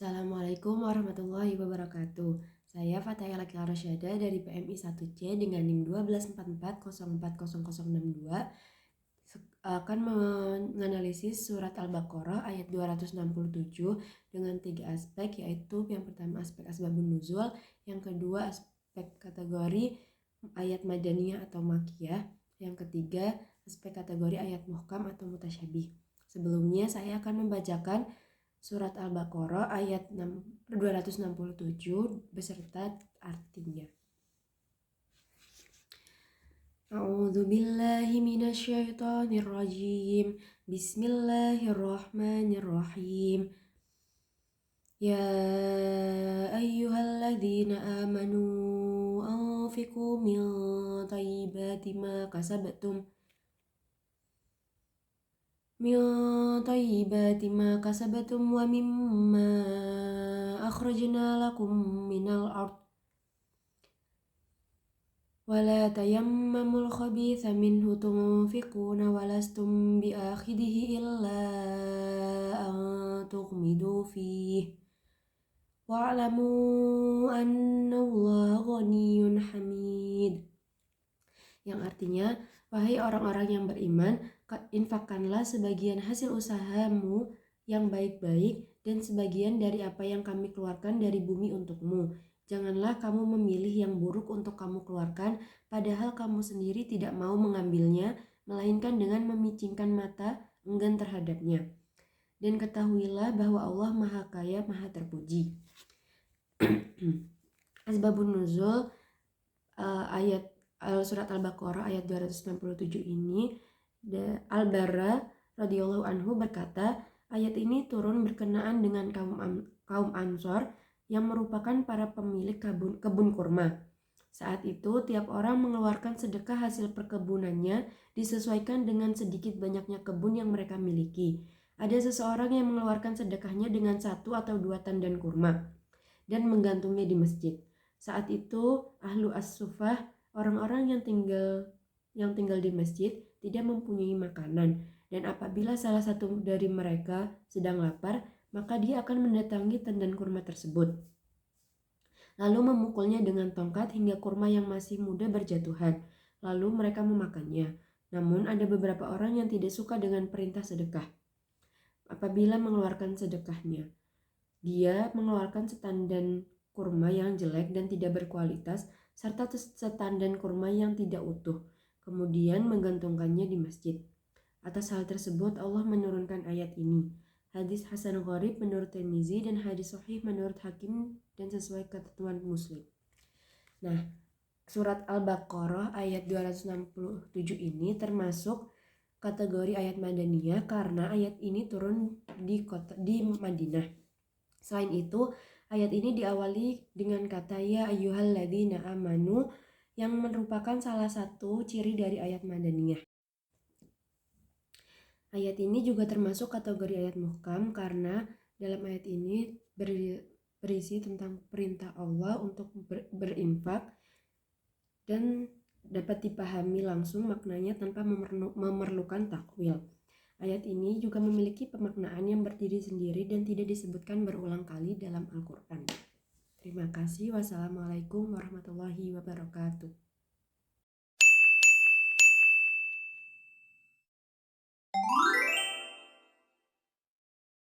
Assalamualaikum warahmatullahi wabarakatuh. Saya Fataya Lakila Rosyada dari PMI 1C dengan NIM 1244040062 akan menganalisis surat Al-Baqarah ayat 267 dengan 3 aspek, yaitu yang pertama aspek asbabun nuzul, yang kedua aspek kategori ayat madaniyah atau makiyah, yang ketiga aspek kategori ayat muhkam atau mutasyabih. Sebelumnya saya akan membacakan Surat Al-Baqarah ayat 267 beserta artinya. A'udzu billahi minasyaitonir rajim. Bismillahirrahmanirrahim. Ya ayyuhalladzina amanu anfiqu min thayyibati ma kasabtum wa mimma akhrajna lakum minal ard wa la tayammamul khabitha minhu tunfiquna wa lastum biakhidhihi illa an tughmidu fihi wa'lamu annallaha ghaniyyun hamid. Yang artinya, wahai orang-orang yang beriman, infakkanlah sebagian hasil usahamu yang baik-baik dan sebagian dari apa yang kami keluarkan dari bumi untukmu. Janganlah kamu memilih yang buruk untuk kamu keluarkan, padahal kamu sendiri tidak mau mengambilnya, melainkan dengan memicingkan mata enggan terhadapnya. Dan ketahuilah bahwa Allah Maha Kaya, Maha Terpuji. Asbabun Nuzul ayat surat Al-Baqarah ayat 267 ini, Al-Barra radhiyallahu anhu berkata, ayat ini turun berkenaan dengan kaum Ansor yang merupakan para pemilik kebun kurma. Saat itu tiap orang mengeluarkan sedekah hasil perkebunannya disesuaikan dengan sedikit banyaknya kebun yang mereka miliki. Ada seseorang yang mengeluarkan sedekahnya dengan 1 atau 2 tandan kurma dan menggantungnya di masjid. Saat itu ahlu as-sufah, orang-orang yang tinggal di masjid, tidak mempunyai makanan, dan apabila salah satu dari mereka sedang lapar, maka dia akan mendatangi tandan kurma tersebut, lalu memukulnya dengan tongkat hingga kurma yang masih muda berjatuhan, lalu mereka memakannya. Namun ada beberapa orang yang tidak suka dengan perintah sedekah. Apabila mengeluarkan sedekahnya, dia mengeluarkan setandan kurma yang jelek dan tidak berkualitas, serta setandan kurma yang tidak utuh, kemudian menggantungkannya di masjid. Atas hal tersebut Allah menurunkan ayat ini. Hadis Hasan Gharib menurut Tirmizi dan hadis Sahih menurut Hakim dan sesuai ketentuan Muslim. Nah, surat Al-Baqarah ayat 267 ini termasuk kategori ayat Madaniyah karena ayat ini turun di Madinah. Selain itu, ayat ini diawali dengan kata ya ayyuhalladzina amanu yang merupakan salah satu ciri dari ayat Madaniyah. Ayat ini juga termasuk kategori ayat muhkam karena dalam ayat ini berisi tentang perintah Allah untuk berinfak dan dapat dipahami langsung maknanya tanpa memerlukan takwil. Ayat ini juga memiliki pemaknaan yang berdiri sendiri dan tidak disebutkan berulang kali dalam Al-Quran. Terima kasih. Wassalamualaikum warahmatullahi wabarakatuh.